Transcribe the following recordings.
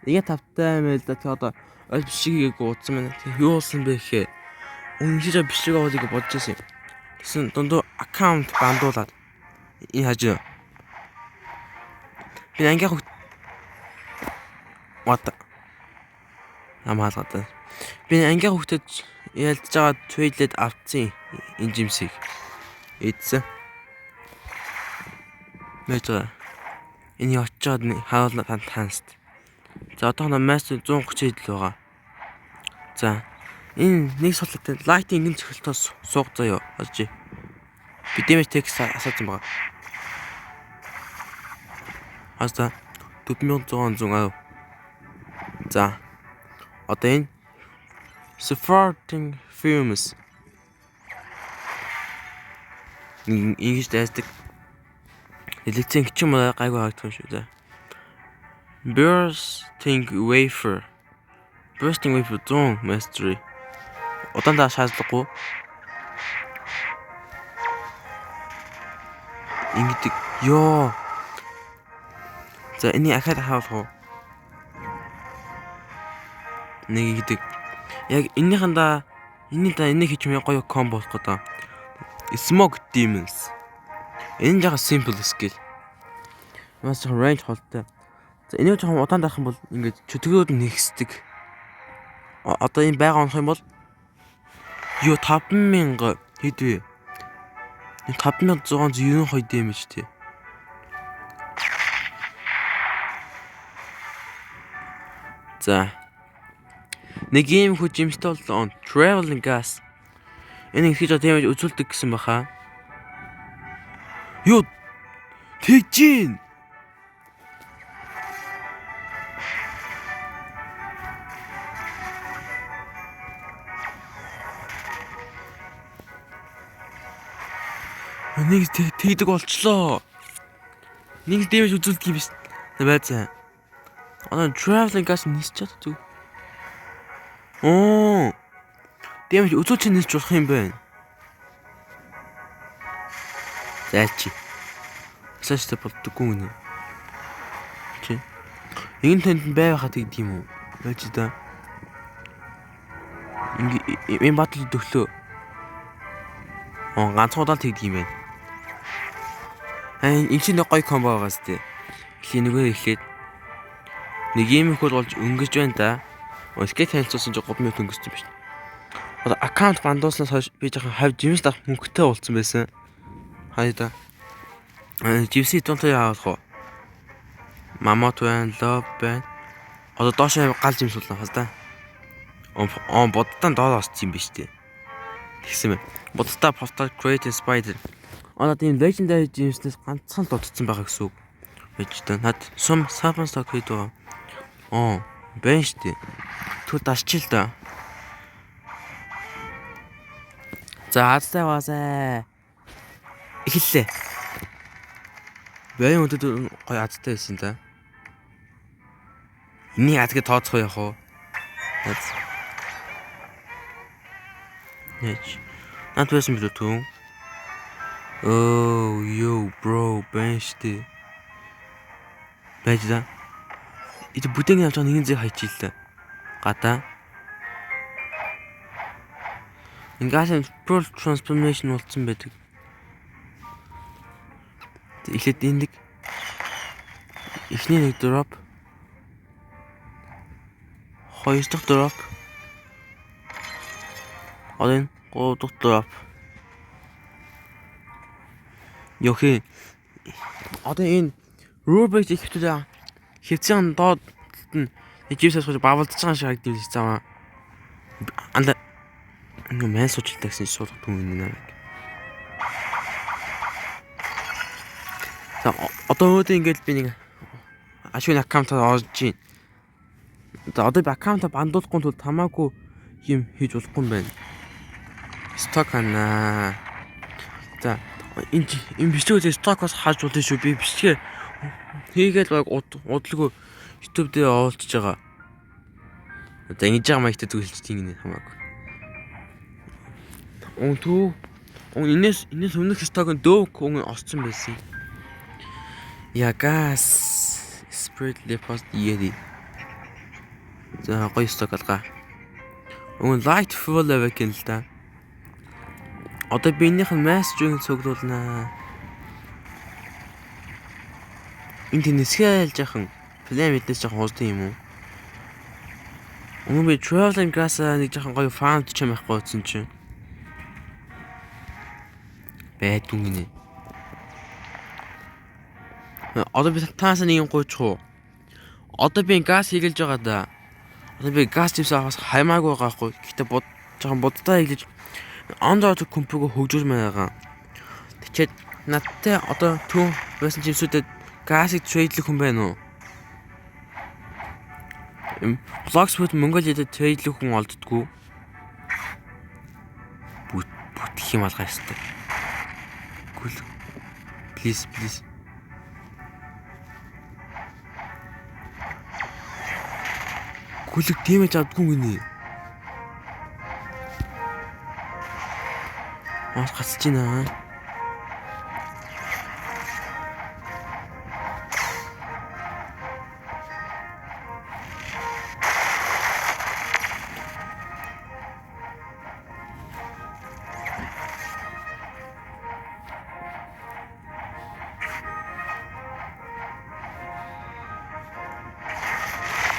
이게 답답해 일단 одоо бичгийг уудсан байна. Юу болсон бэ гэхээр үнэхээр бичиг аваад игээ бодож байсан. Тэгсэн дундуу аккаунт бандуулаад энэ хажуу. Би ангиах what амаалгаад. Би ангиах хөлтөд ялдж байгаа твейлэд авцсан энэ жимсийг. Эдсэн. Мэдээ. Энэ очоод хаална танст. За одоо намаас 130 идэл байгаа. За энэ нэг судлаатай лайтинг ингэ цохилтоос суух заяа олж. Би дэмэж текст асуусан байгаа. Аста 4100. За одоо энэ supporting films ингэж дайдаг электrik ч юм уу гайгүй харагдах юм шүү дээ. Bursting wafer 100 mastery удаандаа шаардлагагүй ингэдэг ёо. За энэ ахаад хаалх уу нэг ингэдэг яг энийхэндээ энийг хийж мэй гоё комбо болох гэдэг. Smoke demons энэ жага simple skill маш range холтой. За энийг жоохон удаан дарах юм бол ингээд чөтгөрөд нэгсдэг. Одоо энэ байгаа онох юм бол юу 5000 хэд вэ? 5692 damage тий. За нэг юм хүү жимстэй бол on traveling gas энэ их жоо damage үзүүлдэг гэсэн баха. Юу тэгжин нэг тэгдэг болчлоо. Нэг дэмэж үзүүлдэг юм биш. Байцаа. Одоо traveling gas нисчээд зүг. Оо. Дэмэж үзүүлч нисч болох юм байна. Зайчи. Саштай болдоггүй нэ. Чи. Игэн тэнд байхад гэдэг юм уу? Байж да. Ийм батл төглөө. Ганцхан удаа тэгдэг юм байна. Энэ чинь гоё комбо байгаа сте. Эхлээ нөгөө ихэд нэг юм их болж өнгөж байна да. Скет хэлцүүлсэн чинь 3 минут өнгөрсөн биш. Одоо аккаунт бандууснаас хойш би жоохон хавь жимс дах мөнгөтэй болцсон байсан. Хайда. Жимсийн тунтай явах уу? Мамот байна, лоб байна. Одоо доош гал жимс болно хас да. Бодтан доор осч юм биш тий. Тэгсэн мэ. Бодтаа portal create spider. Одоо тийм legendary жимснээс ганцхан л дутцсан байгаа гэсэн үг. Байж та над сум сапан stock хийдэг. Бэн штэ. Түр дашчил да. За азтай баасаа. Эхэллээ. Баян өдөд гоё азтай байсан да. Энийг азгээ тооцох яах вэ? Яч. Над байсан билүү түн. Oh, yo bro, бэнштэй. Байж да. Ит бүтээн явж байгаа нэгэн зэг хайчиллаа. Гадаа. Ингээд full transformation болцсон байдаг. Эхлээд энэ эхний нэг drop. Хоёр дахь drop. Одоо 3 дахь drop. Ёхи. Одоо энэ Rubik ихтэй хэвцэн доод нь жимсээс хож бавалдаж байгаа шиг харагдав л цааваа. Анда ингээ мэн суучилтай гэсэн суулгах түн энэ нэ. За одоо өөдөө ингээд би нэг ашигын аккаунтаар орж ийн. За одоо би аккаунтаа бандуулахгүй тул тамаагүй юм хийж болохгүй юм байна. Сток ана. За энэ бичгээс стокоос хааж болно шүү. Би бичгээ хийгээл баг удалгүй YouTube дээр оолчж байгаа. За ингэж байгаа маягтай зөвлөж тийм нэ хамаагүй. Инээс өмнөх сток нь дөөг хүн осцсон байсан. Ягас Spirit Leopard Yeti. За гоё сток алгаа. Өнгө light fuel awaken л да. Одоо би энийх нь master-ыг цуглуулнаа. Энд тэнэсгээл жахан план мэднес жахан уусдаг юм уу? Өнгө би traveling grass-аа нэг жахан гоё farm ч юм байхгүй утсан чинь. Байдгүй гинэ. Одоо би таасаа нэг юм гуйчих уу? Одоо би газ хийлж байгаа да. Одоо би газ чимсээ хас хаймаагүй байхгүй. Гэтэ жоохон буддаа хийлж Android компьютер хөгжүүл байгаа. Тэгчээд надтай одоо түүн байсан чимсүүдэд газыг трейдлэх хүн байна уу? Bloxwood Mongolia-д трейдлэх хүн олддгүй. Бүтэх юм алгаа ёстой. Please. Гүлэг дэмэж авдгүй гинэ. Аас гацж байна.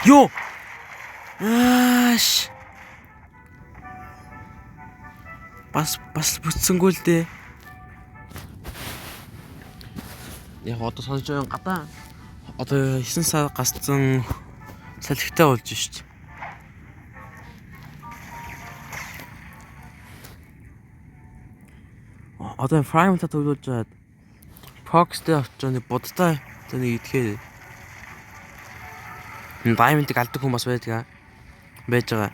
Ёо. Ааш. Бас бүтсэнгүү л дээ. Яг одоо сонсож байгаа гадаа одоо 9 сар гасцсан салхитай болж шít. Одоо frame-та төвлөж жаад Fox-тэй авчаа нэг будтай нэг идэхээр Diamond-ыг алдаг хүн бас байж байгаа.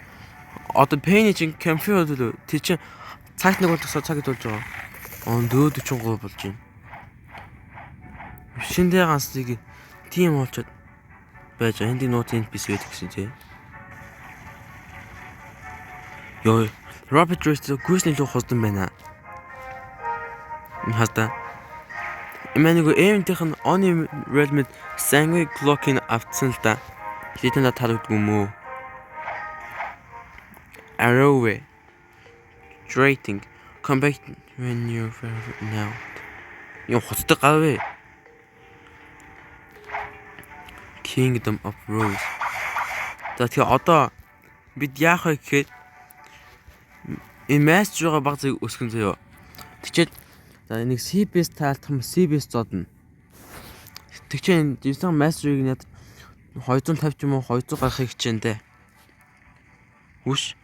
Одоо Penny чинь компьютер тий чи цагт нэг болчихсоо цаг идүүлж байгаа. 4:43 болж байна. Шиндээ ганц нэг тим болчиход байж байгаа. Энд нууц NPC гэдэг гэсэн тий. Ёо, Robert Racer гүйсний луу хурдан байна. Хата. Эмэнийг эвэнтийнх нь Oni Realm-д Sanguine Clock-ыг авцсан л да. Хитэн татагдгүй мүү. Arrowway. Trading. Come back when you're now. Yung хоттой гавэ. Kingdom of Rose. За тэгээ одоо бид яах вэ гэхээр энэ master-га баг зэрэг өсгөн заяа. Тэгчээд за нэг CBS таалтах CBS зодно. Тэгчээ энэ master-ыг надад 250 ч юм уу 200 гарахыг хичээнтэй. Үш.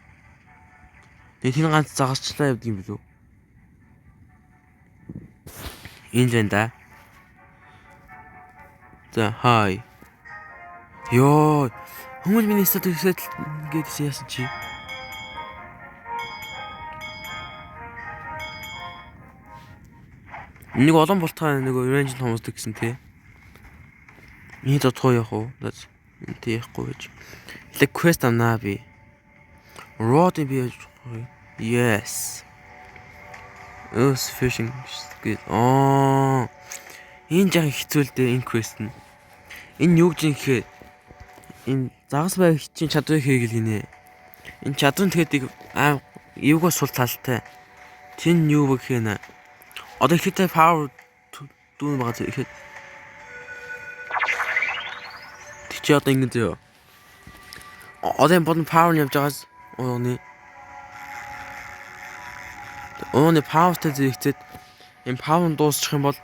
Нэг тийм ганц загарчлаа явдаг юм билүү? Энд байна да. За хай. Ёо, хүмүүс миний статусэд ингээд яасан чи? Нэг олон болтгоо нэг range хүмүүсдэг гэсэн тий. Миний дотгоо явах уу? Тийхгүй гэж. Илэг quest амнаа би. Road би яаж. Yes. Us fishing good. Энэ жаа хэцүүлдэ энэ quest нь. Энэ юу гэж юм гэхээр энэ загас байг чинь чадварыг хийгээл гинэ. Энэ чадвар нь тэгээд эвгөө сул талтай. Тин юу вэ гэхэнэ. Одоо ихэтэй power дүүн байгаа ихэд. Тэг чи одоо ингэ зөө. Одоо энэ бодон power нь явж байгаас Ооны power-тэй зэрэгцээд энэ power нь дуусчих юм бол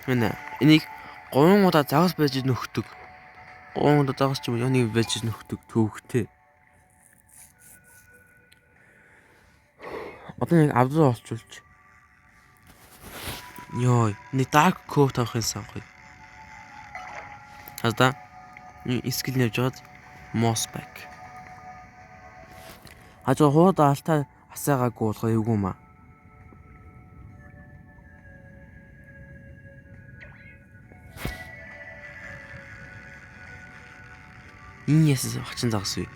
энийг 3 удаа загас байж нөхдөг. 3 удаа загас ч юм уу нэг байж нөхдөг төвхтэй. Одоо нэг авдраа олчулж. Йой, нэг dark coat авахын санхүй. Хазда скил нэж жоод Mossback. Хажуу хуудаа алтаа асаагаагүй болохоо эвгүй маа. Энэ ясс хачин загас вэ?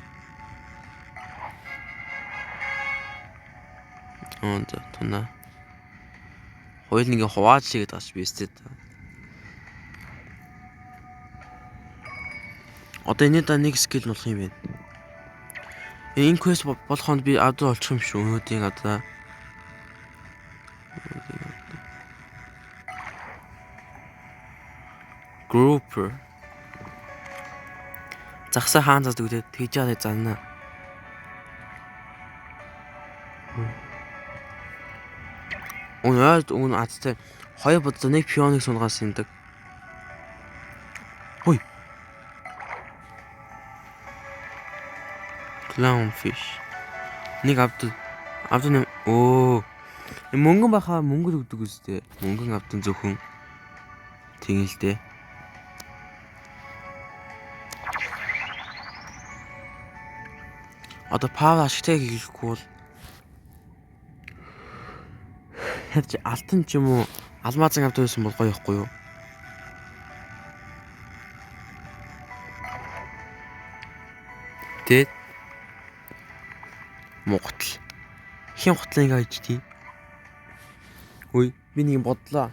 Тунаа. Хойл нэг хувааж шигэд гаш бистэй. Одоо энэ да нэг скил болох юм байна. Энэ quest болохонд би авдаг олчих юм шүү өнөөдрийн одоо. Grouper. Загсаа хаан заадаг үү тэгж яадаг занна. Өнөө азтай 2 бодоо нэг пионыг сунгаас юмдаг. Хой. Clownfish. Нэг авдаг оо. Мөнгөн бахаа мөнгө өгдөг үстэй. Мөнгөн авдан зөвхөн тэгэлдэ. Одоо павер ашигтай хийхгүй бол хэд алтан ч юм уу алмазын авдаг байсан бол гоё ихгүй юу? Тэ Монгол хин готлын гэж тийм. Үй би нэг бодлоо.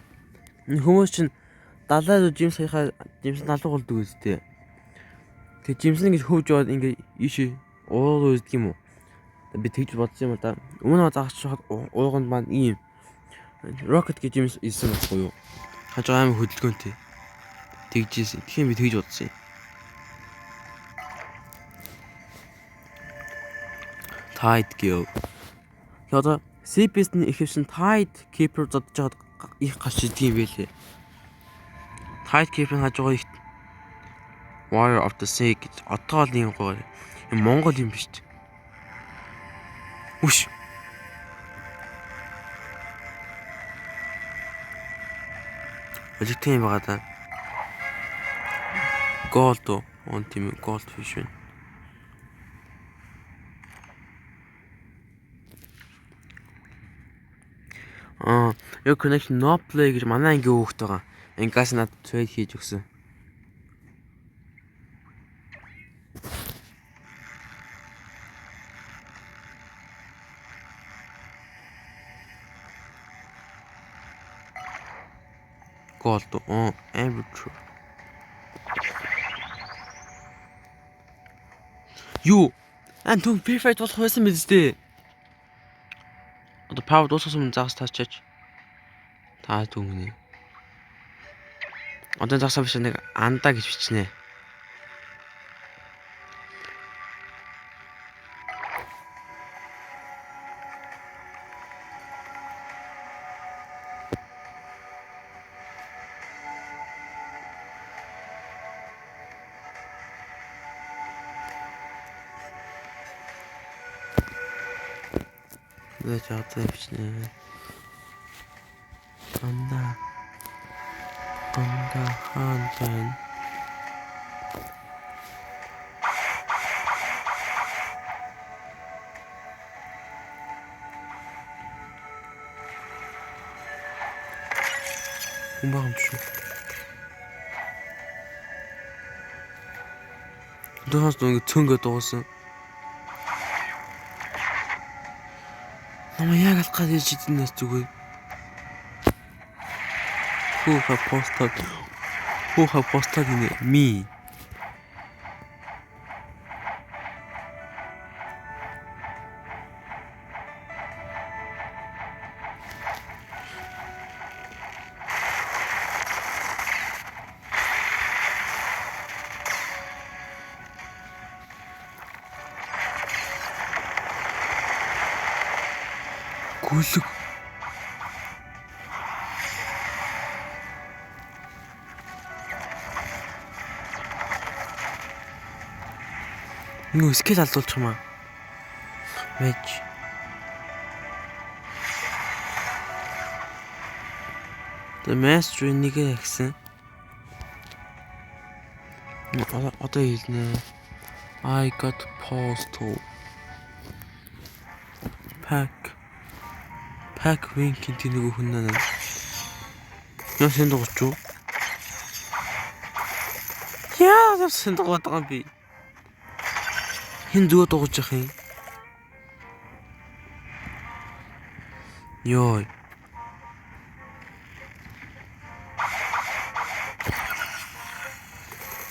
Хүмүүс чинь далаад жимс хаяхаа жимс налуу болдог үстэй. Тэг жимс ингэж хөвж яваад ингэ ийшээ уур үздэг юм уу? Би тэгж бодсон юм да. Өмнө заагч ууганд маань ийм rocket гэж юм ийсэн байхгүй юу? Хаж аим хөдөлгөөнтэй. Тэгжсэн. Тэгэхээр би тэгж бодсон юм. Tide Gill. Одоо CPS-ний ихэвчлэн Tide Keeper зодж жаад их гарч идэг юм байлээ. Tide Keeper хаж байгаа их Warrior of the Sea гэж отоол юм гоё. Энэ Монгол юм биш ч. Үш. Өлегтэй юм байгаа да. Gold он тийм goldfish байна. Your connection not play гэж манай анги хөөхт байгаа. Ангиас надад trade хийж өгсөн. Gold amateur. Юу? Антон perfect болох байсан биз дээ. Одоо power дууссан загас таачаач. Та түгнэ. Одоо загсаа биш нэг андаа гэж бичнэ. 왜 저한테 비치네. 안다 한잔. 금방 줘. 너 hast du getunge Dose. Ama яг алхаад иж идэнээс зүгээр. Хүүха постад гинэ ми. Гүлэг. Юу скил алдуулчих юм аа. Мэж. The master нэгэ гэсэн. Одоо хэлнэ. I got postal. Pack wink-ийн тэнэг хүн наа. Яа сэн дугч юу? Яа сэн дугаад байгаа би. Хин зүг дугаж явах юм. Йой.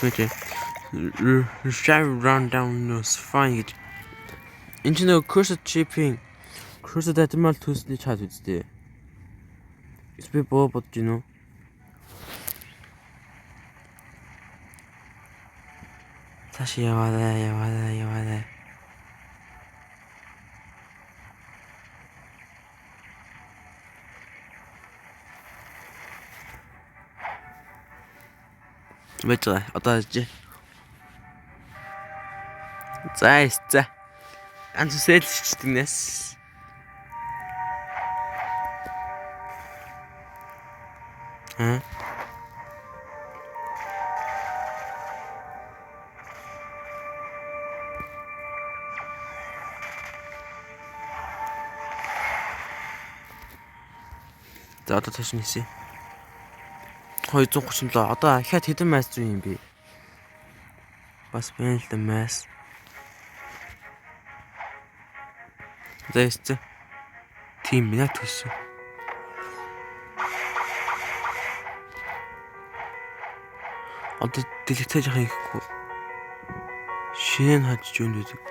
Окей. Run down nose fine. Энэ ч нөгөө cursed chip-ийн cursed admiral төсний чат үстэй. Би бодож гинөө. Цааш яваа. Мэтрэ одоо жи. За. Ганц үсэлчдэг нэс. За одоо тааш нисэн. 237. Одоо ахиад хэдэн майс зүй юм бэ? Бас байна л да майс. За ястэ. Тийм минут хийсэн. Одоо дэлгэцээж яхаа ихгүй. Шинэ хажиж юунд байдаг.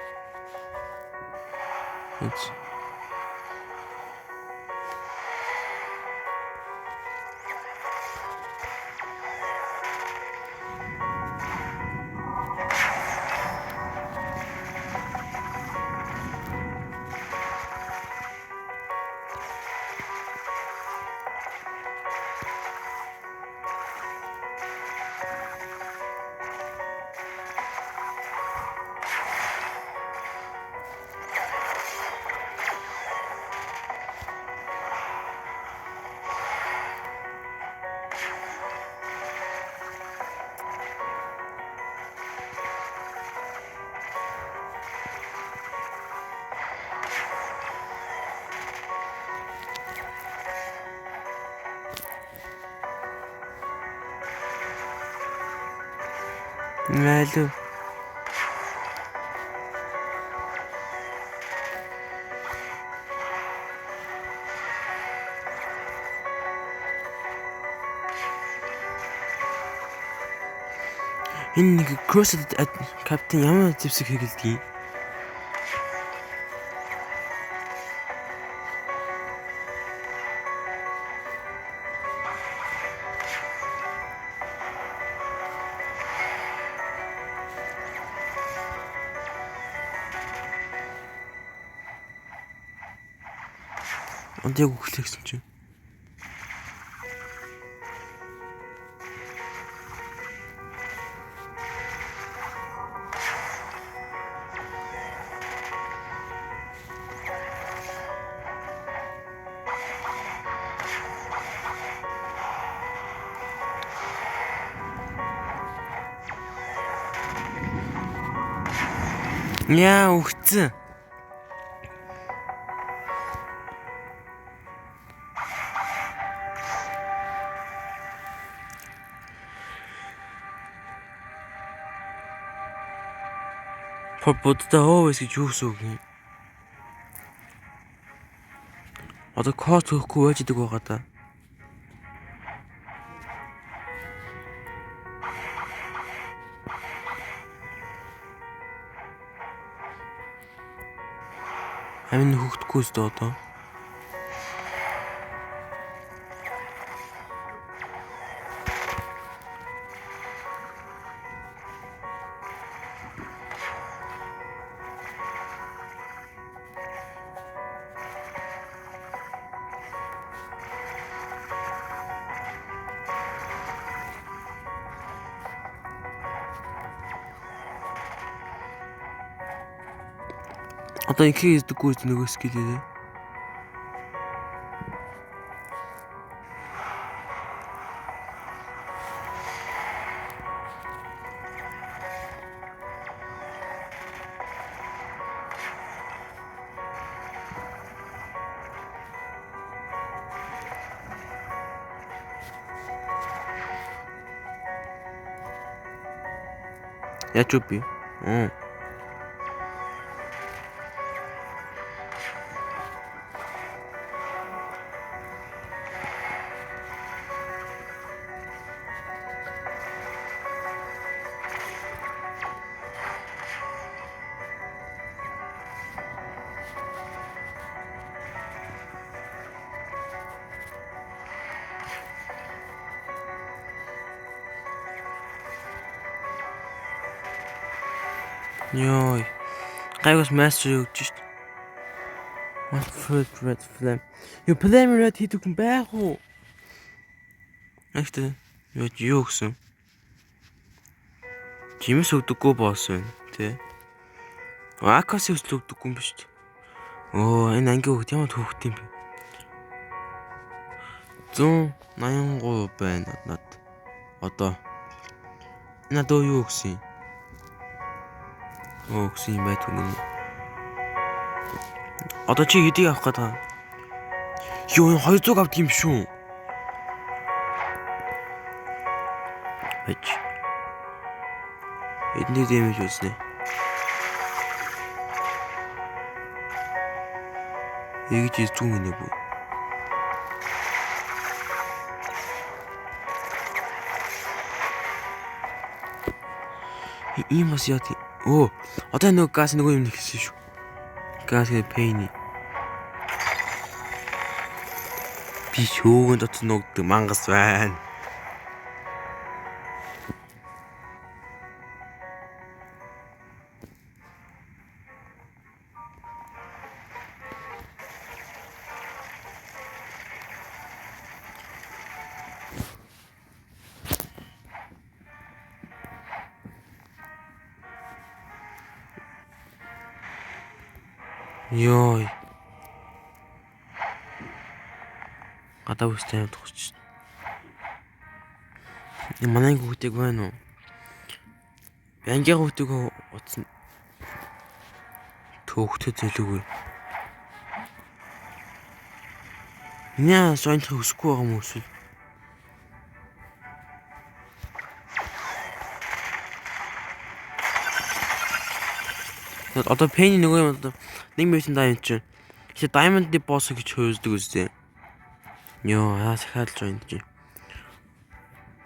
Мэлүү. Энэ нэг Crossed Captain ямар зэвсэг хэрэгэлдэг юм? Ондыг өглөсөн чинь. Яа өгцөн. Бодтой хөөс гэж юу гэсэн үг юм? Одоо код өгөхгүй байж идэг байгаа да. Амин хөгдөхгүй өстө одоо. Одоо ихийг издэггүй нөгөө скилээ. Яач үгүй. Йой. Гайгаас мастер өгч шít. My favorite red flame. Юу flame red хийдэг хүн байх уу? Ахтай. Юу гэсэн? Жимс өгдөггүй босс байна, тий. Акас өгдөггүй юм биш үү? Оо, энэ анги хөвгт ямар хөвгт юм бэ? 183 байна над. Одоо. Надад юу өгсөн юм? Өгсөн юм байх юм. Одоо чи хэдийг авах гээд байгаа? Юу 200 авдаг юм шүү. Бач. Эдний дэмэж үзнэ. Эгж изгүй гинэ бүү. Ийм бас яа тий. Оо, одоо нөгөө газ нөгөө юм нэгсэн шүү. Газ гэ пэйни. Би шүүгэн дотор ногддог мангас байна. Йой. Гадаа үстэй явдагч. Энэ манай хүүхдийг байна уу? Бангийн хүүхдийг утсан. Төөхтэй зэлгүй. Яа, сонирхох хүсэхгүй байгаа юм уу? Одоо пэний нөгөө юм одоо 1 минутын даа юм чинь. Чи Diamond-ийн босс гэж хөөсдөг үстэй. Йоо, захиалж байна чи.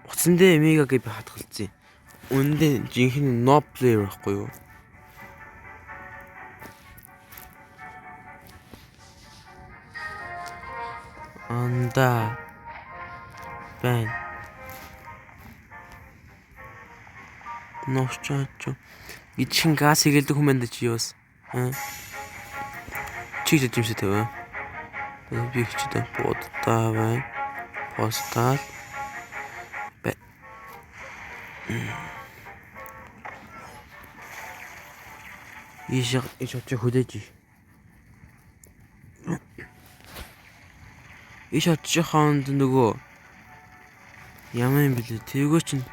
Утсан дээр Мегагээ би хатгалцсан. Үндэ жинхэнэ no player байхгүй юу? Анда. Бэн. Новчаач. Ичин газ хийгэлдэг хүмүүс чи юус? Чи ч юм шиг тавь. Би ч гэдэг бодтаа бай. Постал. Бэ. Иш очиж хөдөөж. Иш очиж хаанд нөгөө ямар юм бэлээ? Тэргөө чинь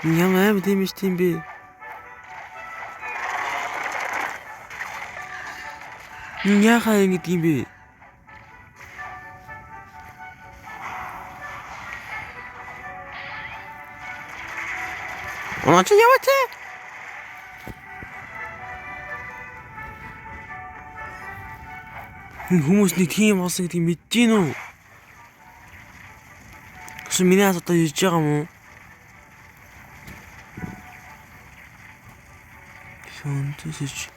Ямар аим дэмжтэй юм бэ? Яхаа ингэж юм бэ? Оно чи яваач? Хүмүүс нэг тийм болсон гэдгийг мэдэж гин үү? Чи миний хас одоо ирж байгаа юм уу? Тусч.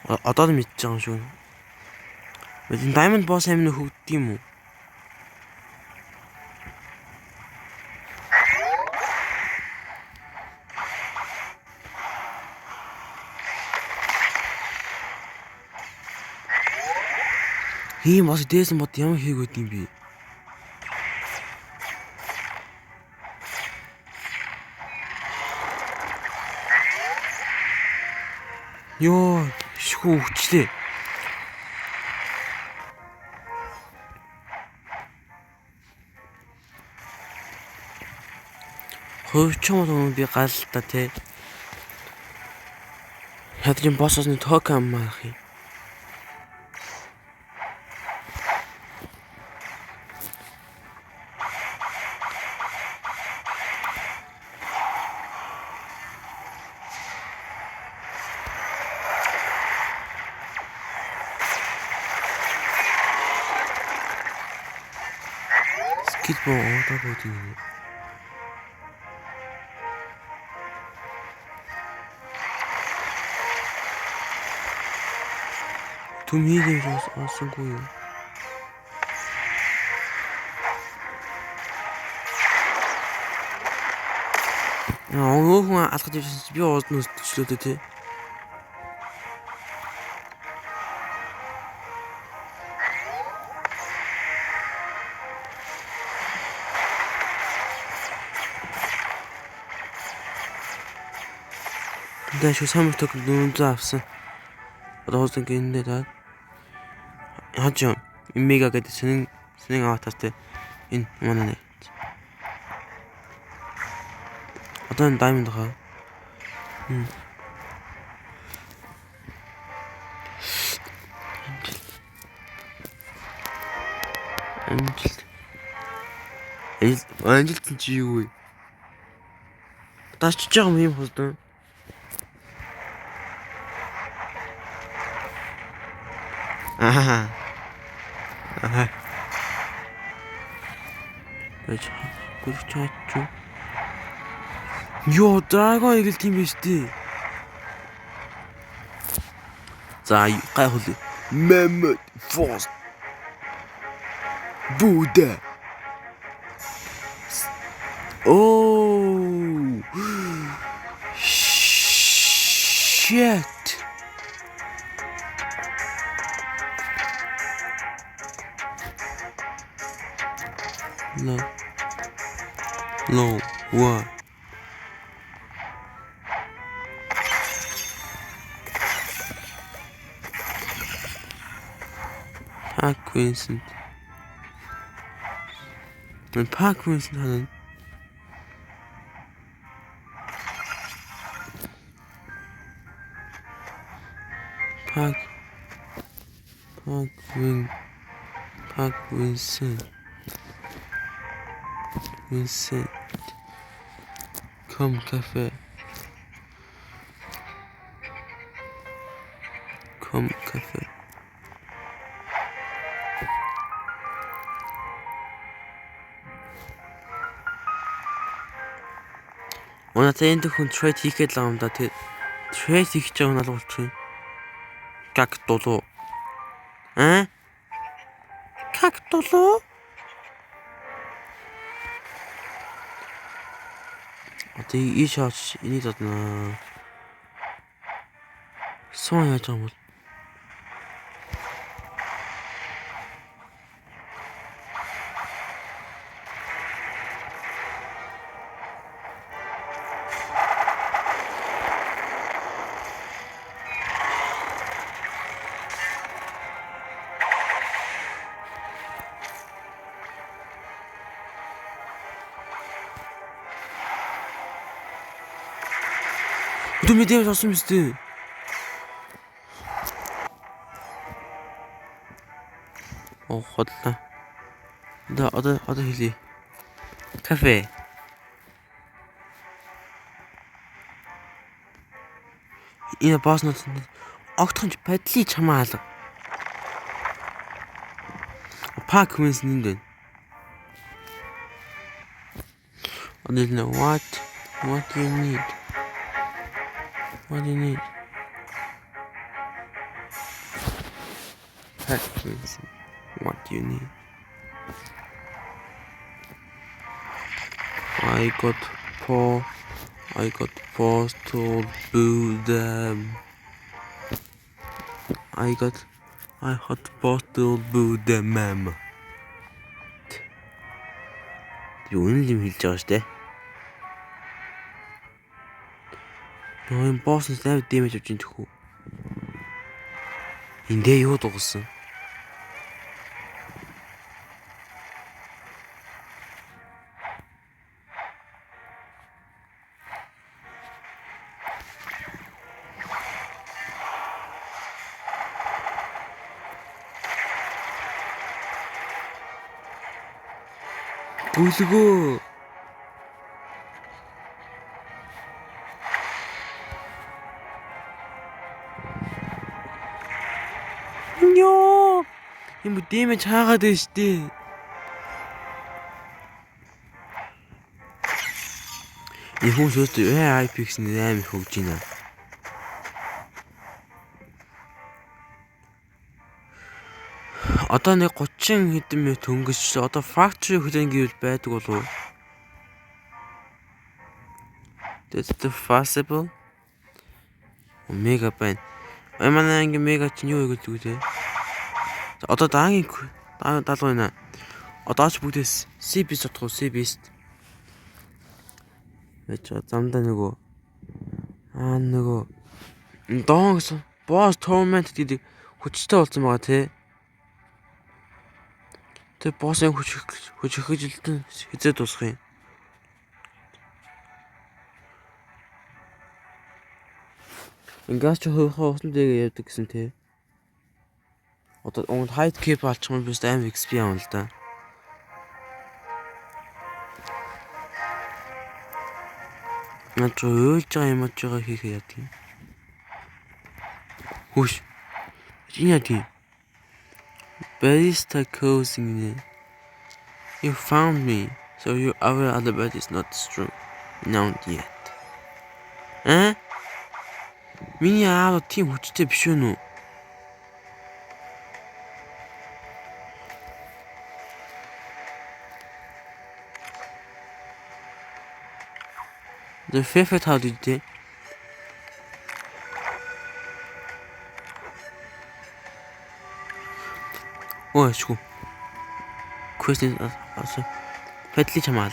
Одоо л мэдчихэж байгаа юм шүү. Энэ Diamond Boss амин хөгддөг юм уу? Ийм бас дээсэн бод ямар хийг өгд юм бэ? Йоо, шхүү өгчлээ. Хөвчмөр би гал та те. Хадгийн боссны токен маах юм. Скитбол одоо бодё. Түмийг олсонгүй юу? Хүн алхаж ирсэн чи би уусан өсчлөөдөө тий. Дэш самар тог нүүнзээ авсан. Одоо уусан гинэ даа. Хажуу мега гэдэг сэнэн аватартай энэ манай нэ. Одоо энэ diamond хаа. Анжилт чи юу вэ? Тасчж байгаа юм хөөдөө. Aha. Гүрчаач. Йоо, драгон игэлт юм биш үү? За, гайхал. Mammoth Force. Buddha. Oh. Shit. No, what? Park Vincent. Park Vincent 하는 Park Vincent. Vincent. Come cafe. Come cafe. Надад энэ хүн trade хийхэд л юм да. Тэг trade хийж байгаа нь бол болчих юм. Как дулуу? Как дулуу? Одоо ийш хаач энийг дадна. Сон яаж байгаа юм бол? Дүмэдээ болсон юм шүү дээ. Хотлаа. Одоо хэлье. Кафе. Энэ бооснууд огтхонч байдлыг чамаа алга. Park Vincent энэ. Одоо what do you need? What do you need? What do you need? I got postal Buddha. I got postal Buddha ma'am. 오늘 좀 일찍 왔대. 너희 버스 쌤 때문에 좀 진짜고. 인데 이거도 없어. 고수고. 안녕. 이뭐 때문에 차가 되시대. 이 호수도 왜 아이픽스는 애미 혹지나. Одоо нэг 30 хэдэн минут өнгөрч одоо factory хөдөлгөөнд байдаг болов. That's the possible. Омега байна. Манай анги мега чинь юу гэж үү те. Одоо даангийн даалгав байна. Одоо ч бүгдээс C-beast утгуу C-beast. Вечо замдаа нөгөө нөгөө доон гэсэн boss torment гэдэг хүчтэй болсон байгаа те. Тэг боссын хүч хөжилтэн хизээ дуусах юм. Ингээс ч хуусан дэгээ явдаг гэсэн те. Одоо онд хайт кеп алчих юм биш аим XP аавал да. Наач ойлж байгаа юм аж байгаа хийхээ яа тийм. Хүш. Чи яа тийм. Barista cousin. You found me, so your other alibi is not true. Not yet. Миний аав тийм хүчтэй биш үү? The favorite how did they? Ой, шгүй. Question also. Петли чамаал.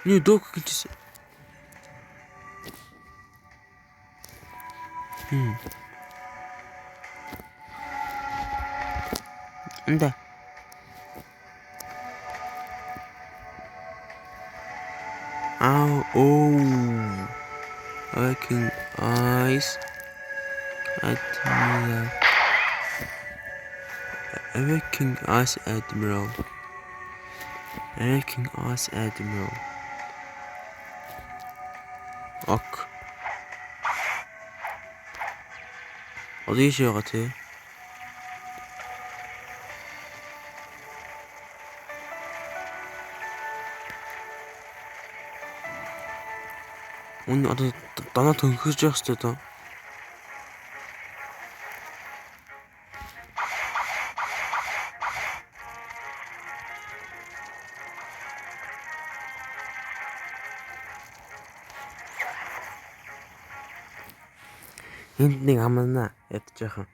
New dog гэж. Энда. Working eyes Admiral. Working eyes Admiral. Working eyes Admiral. ок. 어디 쉬어 같아? 오늘 아주 나나 더 흐지었을 때다. Энд нэг амнаа ядчиххан.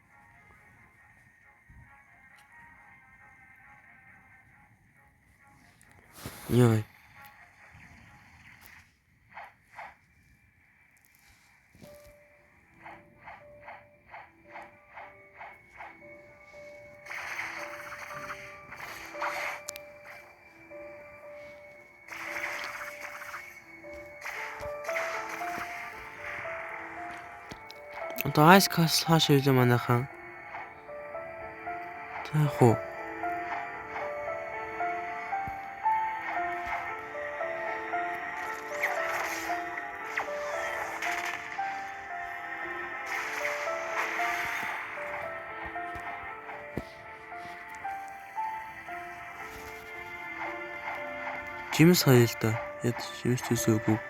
Яа. Одоо айскас хааш явлаа манайхан. Таах уу. Жимс хоёо л да. Яд жимс төсөөгүй.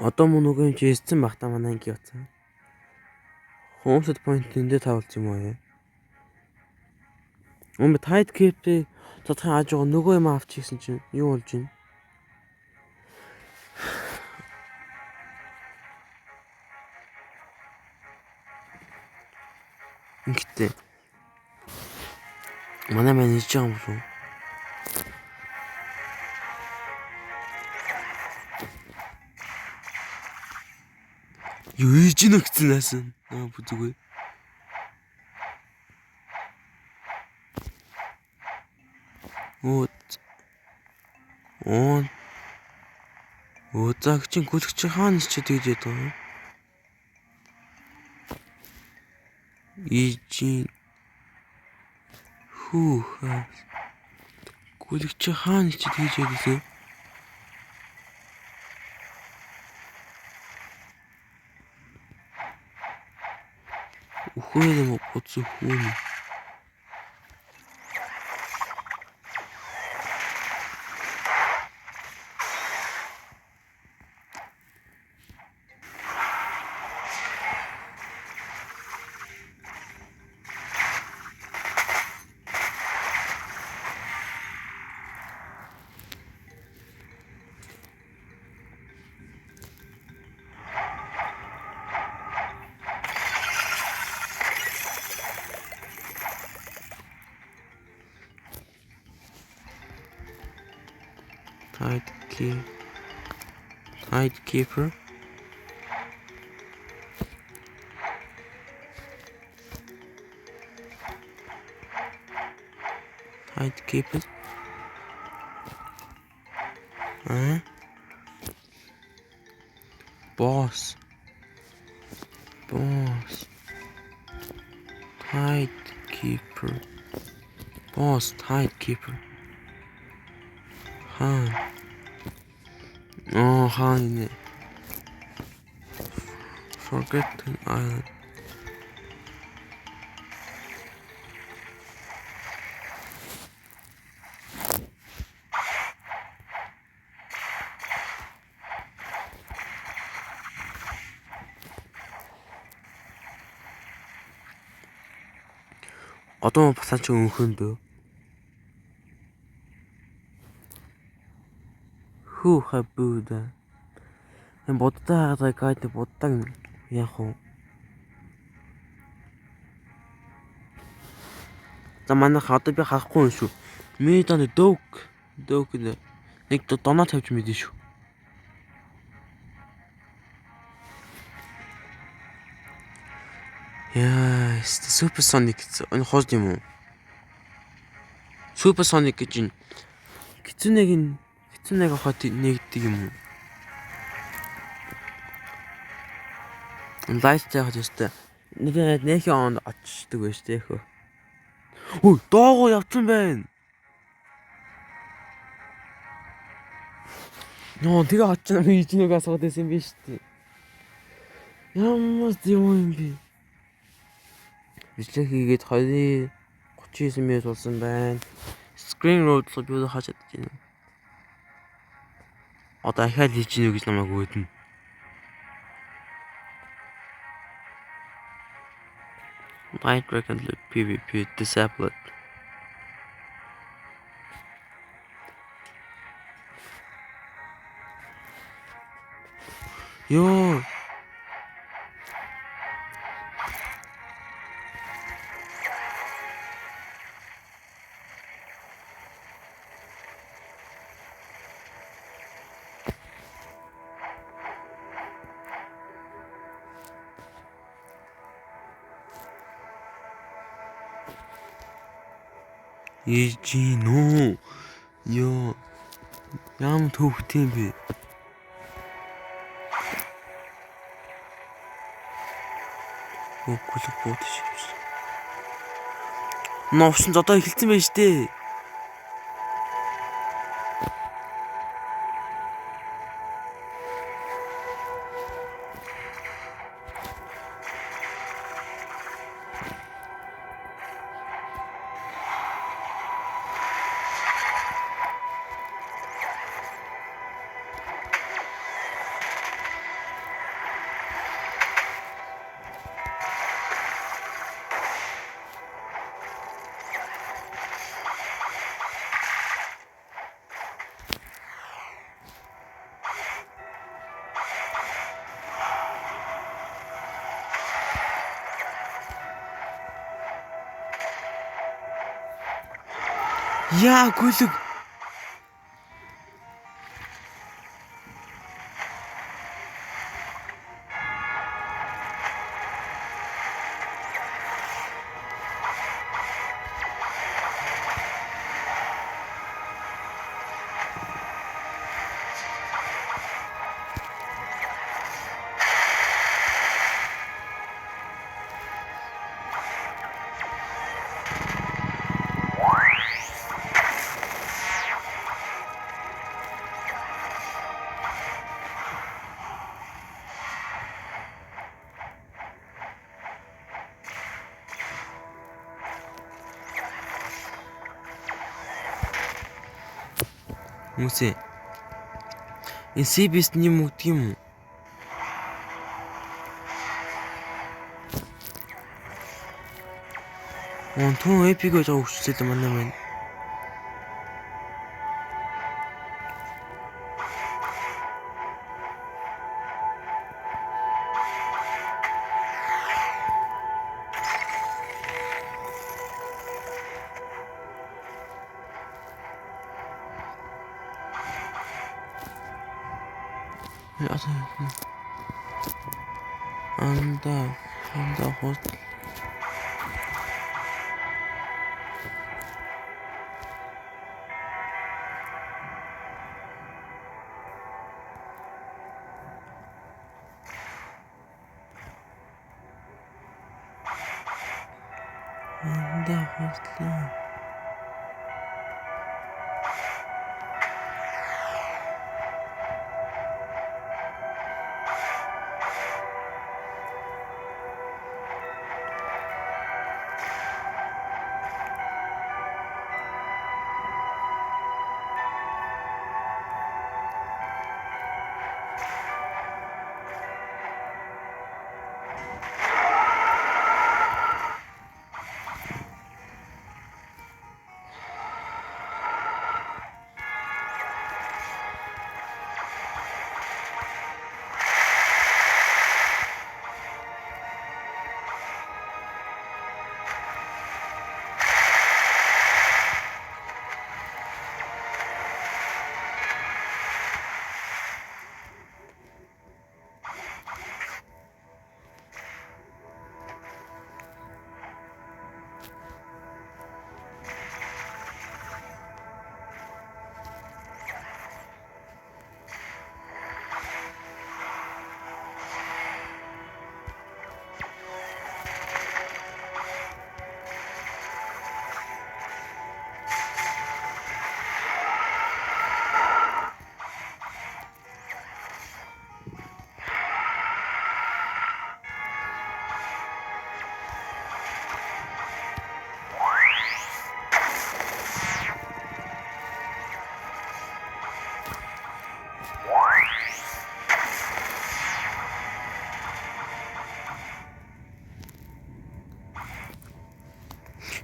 Одоо мөн нөгөө юм чи эсцэн бах та манай анги явцсан. Homestead point эндээ тавуулсан юм аа. Өмнө tight cap-тэй тодорхой ааж байгаа нөгөө юм авчихсан чинь юу болж байна? Ингэхдээ манай маань хийж байгаа юм болов уу? Юу хийж ийнө гэсэн наасан. Бүзгүй. Заг чин гүлгч хаана ч тэгж яддаг юм. Ижин гүлгч хаана ч тэгж яддаг. Ухвээ юм боцоо хүн. Tidekeeper. Tidekeeper. Boss. Tidekeeper. Tidekeeper. Han. Forgotten Island. Одоо басаач өнхөндөө. Хабуда. En боддоо хагаад гайд боддог яах вэ? За манайх одоо би харахгүй юм шүү. Миний доо дөг нэг доноо тавьж мэдэн шүү. Яа, Supersonic энэ хоос юм уу? Supersonic гэж энэ хэцүүнэг хот нэгдэг юм уу? Лайстай хот өстэй. Нэг он очдог байж тээ хөө. Ой, доогоо явцсан байна. Тэгээ очсон би ижнүүгээ асууад байсан юм биш үү? Ямар юм бэ? Бичлэг хийгээд 39 минут болсон байна. Screen road л би хачаад байна. Одоо ахаад хийж гинэ гэж намайг өөднө. Light Dragon PvP disabled. Yo. Ижино. Yo. Ям төвхтэй юм бэ? Гүлэг бууд шивс. Новшин одоо эхэлсэн байж тээ. Яа гүлэг. Мөсөө. Энэ CBS юм уу гэдэг юм уу? Түн эпик гэж өгчтэй манай мэн. Анда хот. Анда хотлоо.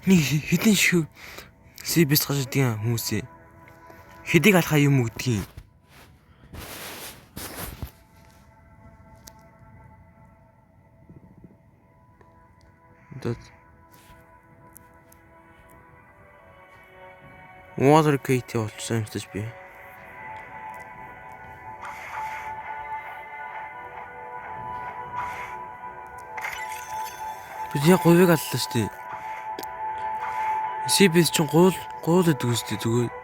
Нэг хідэн шүү. CBS гаж идэх хүмүүсээ. Хэдийг алхаа юм өгдөг юм. Watergate болчихсон юм шиг би. Би яг говийг аллаа шүү дээ. CBS ч гуул гэдэг үстэй зүгээр.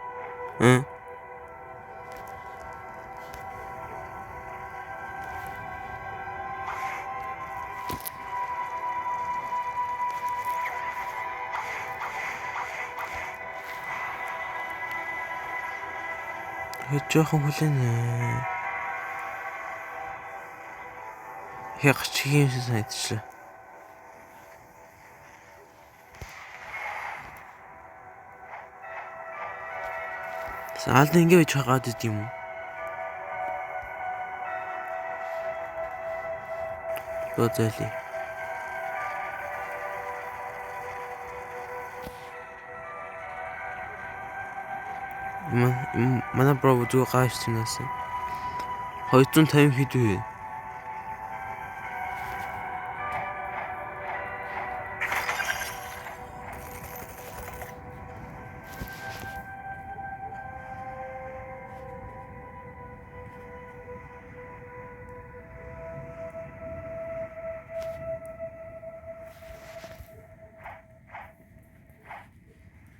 Жоохон хүлээнэ. Яг чигийн санагдчихлаа. Алдан ингэ байж хагаад идэв юм уу? Лозали. Манай бро зүг гайш тэнээс 250 хэд вэ?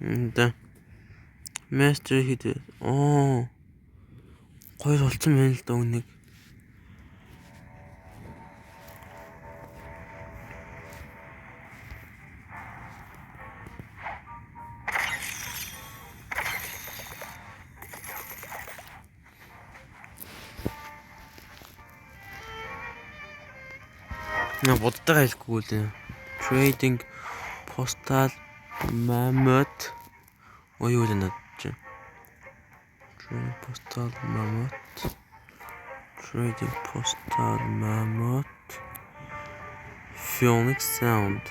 Да. Master хийдэ. Гоё болцсон байна л да үнийг. Бодтойгоо хэлэхгүй л. Trading Postal Mammoth. Юу л нэ чи. Trading Postal Mammoth. Trading Postal Mammoth. Phoenix Sound.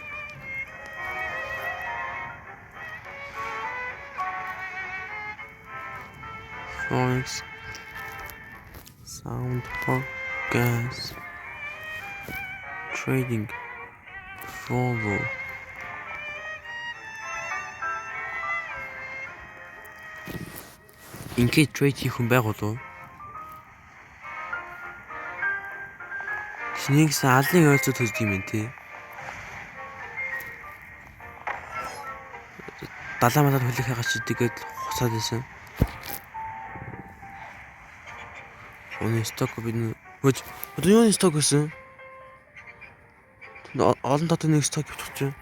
Phoenix Sound for gas. Trading Volvo. Ингээд trade хийх хүн байгуул уу? Чинийгс алын ойцоо төсд юм тий. Далаа малаад хөлөх хагаад чидэгээд хуцаад байсан. Оны сток бид хөөж одоо юуны сток гэсэн? Олон дотор нэг сток авчих чинь.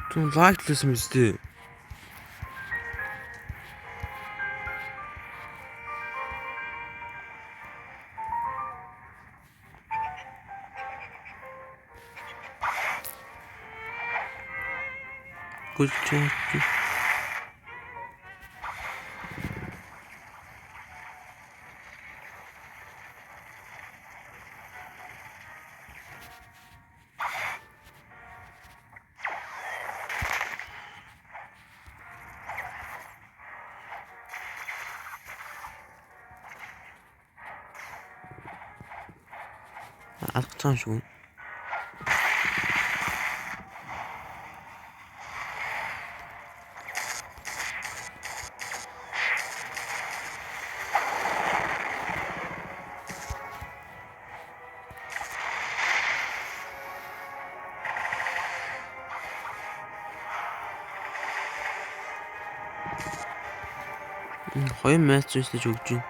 Түн лайклсэн мэт тий. Гүлчээ. Алгацсан шүү. Хоёр мессежтэй өгч байна.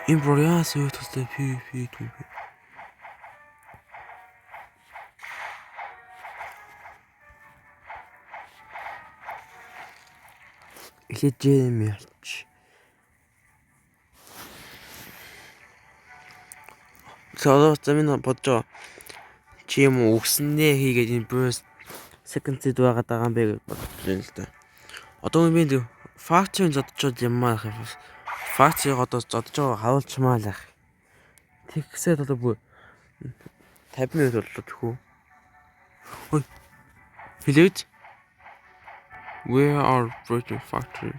Имброяс юу тустай пи түг. Эхлэжээ яач. Содос замын бодож чи юм өгснээ хийгээд имброяс second seed байгаад байгаа юм бэ гэж бодож байна л да. Одоо би факцийн зодчод юм аа. Факцийг одоо зодж байгаа хавуулчмаа л ах. Тэгсээд одоо бүр 50 минут боллоо тэхүү. Ой. Village. Where are Virgin Factory?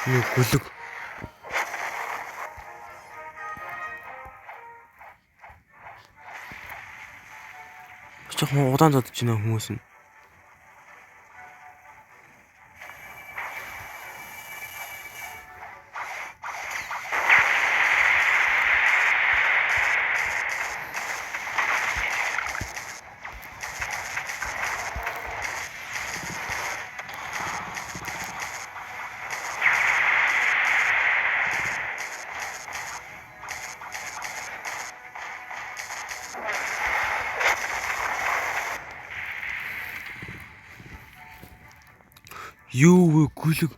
Юу гүлэг. Чохоо удаан зодож байна хүмүүс нь. Юу гүлэг.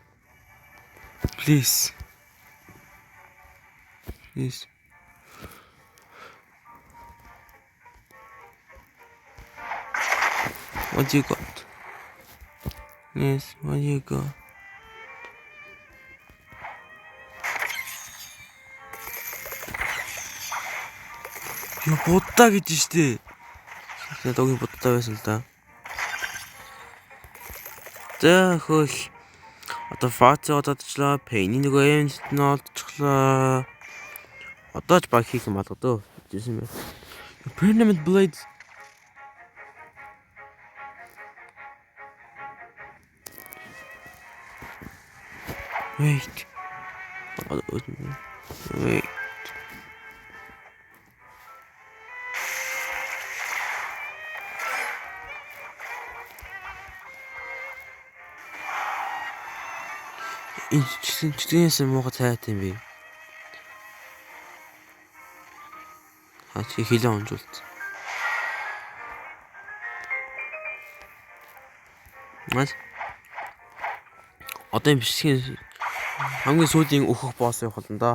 Please. Yes. What you got? Yes, what you got? Юу будаа гэж штэ. Тэгээд огийн будаа байсан л да. За хөөе. Одоо фаци одоочлоо, пейний нөгөө эвент нь олдчихлоо. Одоо ч баг хийх юм алгадөө. Жисэн бэ. Permanent Blade. Wait. Wait. Чигээс мууга цайт юм би. Чи хилээ онжуулт. Маш. Одоо юм бишгийн хамгийн сүүлийн өөхөх босс явах болно да.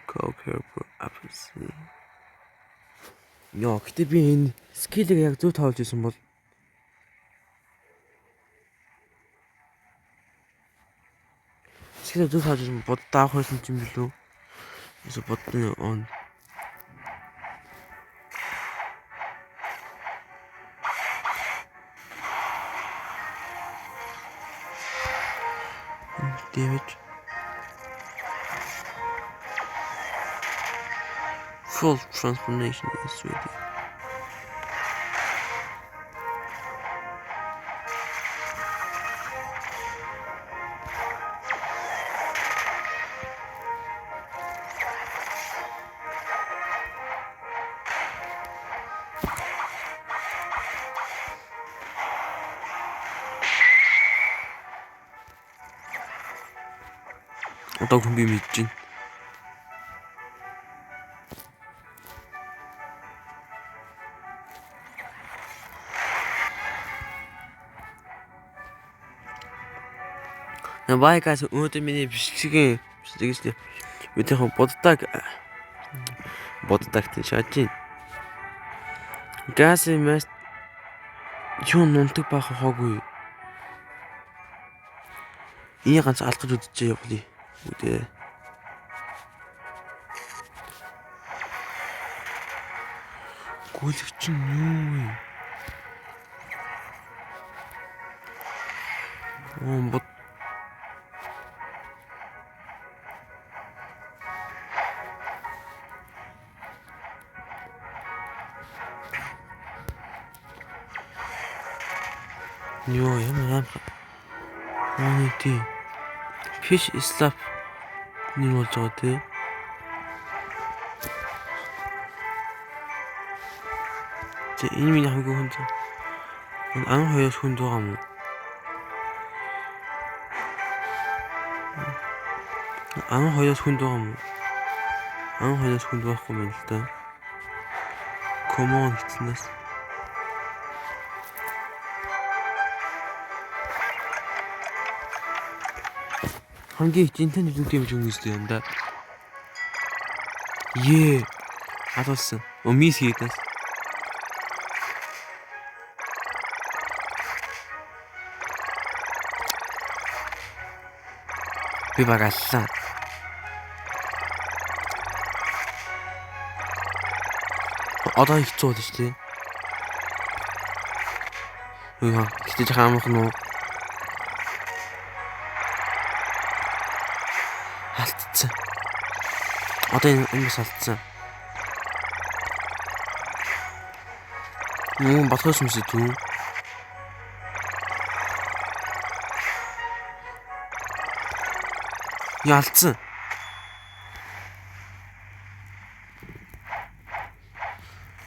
Copper apples. Яа, гэтээ би энэ скиллийг яг зөв тоолж исэн бол скиллийг зөв тоолж исэн бод даах байсан юм билүү? Эсвэл бодны он. Damage. Full transformation is ready. Одоо хүн би мэдэж байна. Байгаас өөдөө миний бишгийн тэгэж нэ. Би тэр боддог тийм шааж байна. Газ юмас юу нунтаг баах хоогүй. Энийг ганц алгаж үдчихээ явуулъя. Үдээ. Гүйлэгч нь юу вэ? Бод Ёо ямар тий. Fish slap нэг болж байгаа тий. Энэ миний хамгийн хүнд. Энэ хоёроос хүнд байгаа юм уу? Хоёроос хүнд байгаа юм уу? Хоёроос хүнд байхгүй юм л да. Come on гэснээс. Хамгийн их жинтэн жүжигтэй юм шиг үстэй юм да. Хадгалсан. Мис хийдээс. Би багааллаа. Одоо хэцүү болж тий. Гэтэ жахаа амархан уу? Алдсан. Одоо энэ алдсан. Батгаас юм шиг үү? Ялцсан.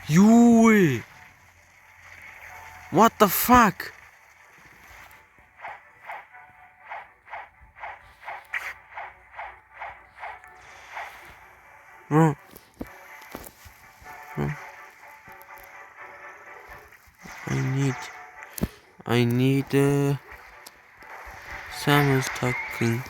Юу вэ? What the fuck? I need someone's talking.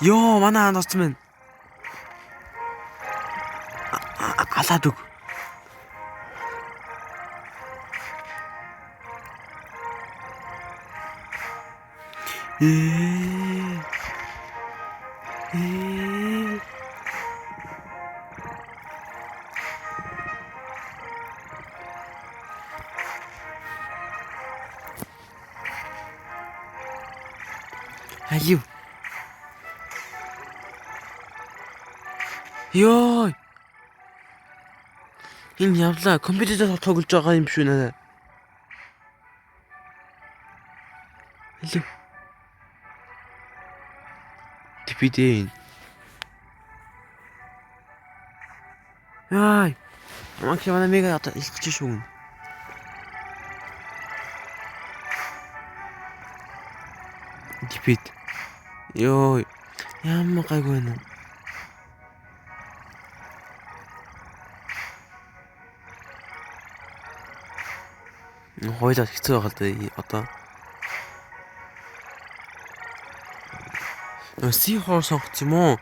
Ёо, манай хаан орсон байна. Алаад өг. Алив. Ёо. Энэ явлаа. Компьютерээр тоглож байгаа юм шүү нэ. Алив. Тэпидэн. Яй. Амаа мега одоо илгэж шүү. Тэпид. Ёо. Ямар гайгүй байна. Хойлоо хэцүү байгаа л да одоо. Seahorse сонгоц юм уу?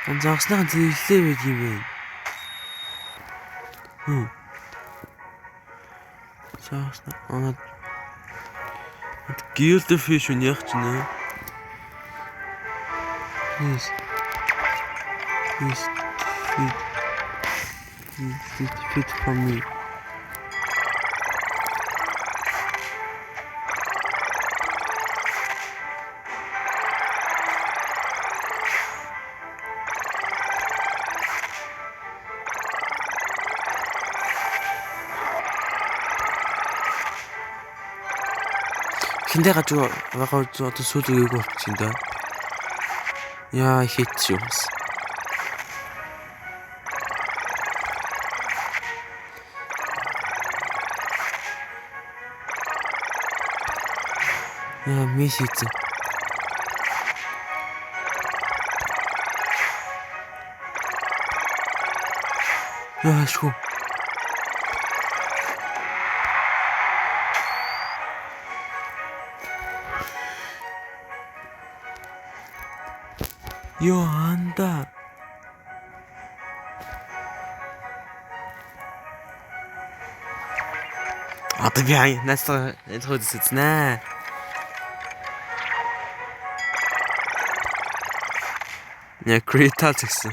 Анзаарснаа зэрлээ байг юм бэ? Сааснаа Guilty fish нь яг ч нэ. Yes. Fit for me. Хиндэ гажуу байгаа одоо сүүл үеиг болчихсон да. Яа хит юм. Яа месяц. Яа шүү. Ёо анда. Одоо би насаа энэ Я критал гэсэн.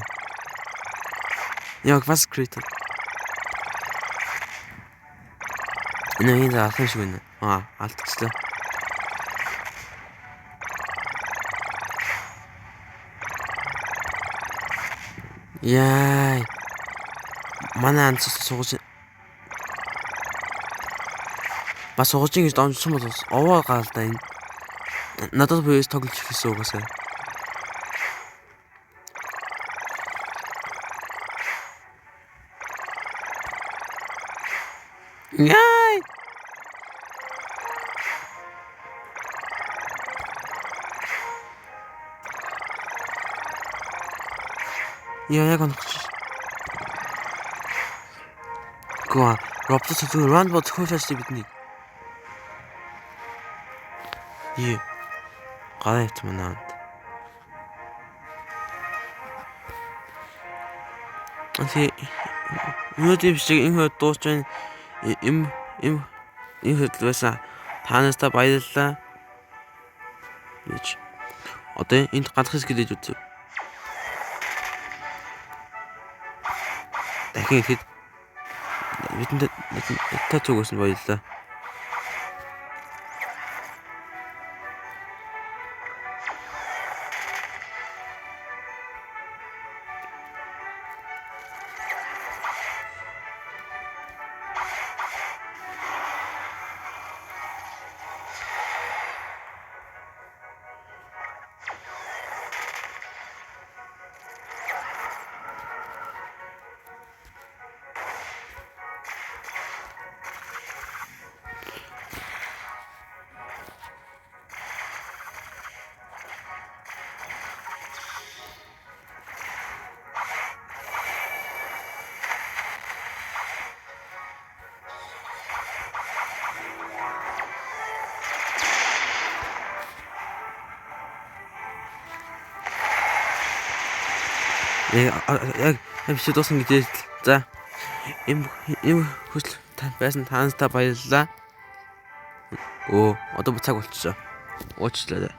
Яг бас критал. Энэ ахын шиг байна. Алдчихлаа. Яй. Манай анц сууж. Бас сууж ингэж донжсон бол овоо гаалдаа энэ. Надад PS тоглож ирсэн угаасаа. Яй. Яг оногч. Гоо, Roblox зөв Runbot хөөсөөс бидний. Гарайт манаад. Анти өнөөдөр шиг энэ дууч байна. Им хөдлөөсөн таанастаа баярлалаа. Бич. Одоо энд ганц хэсэг хэлж үзье. Дахин ихэд бидэнд тач өгсөн баярлалаа. Яг биш дуусна гэж. За. Им хүсэл байсан таанастаа баярлалаа. Одоо цаг болчихоо. Уучлаарай.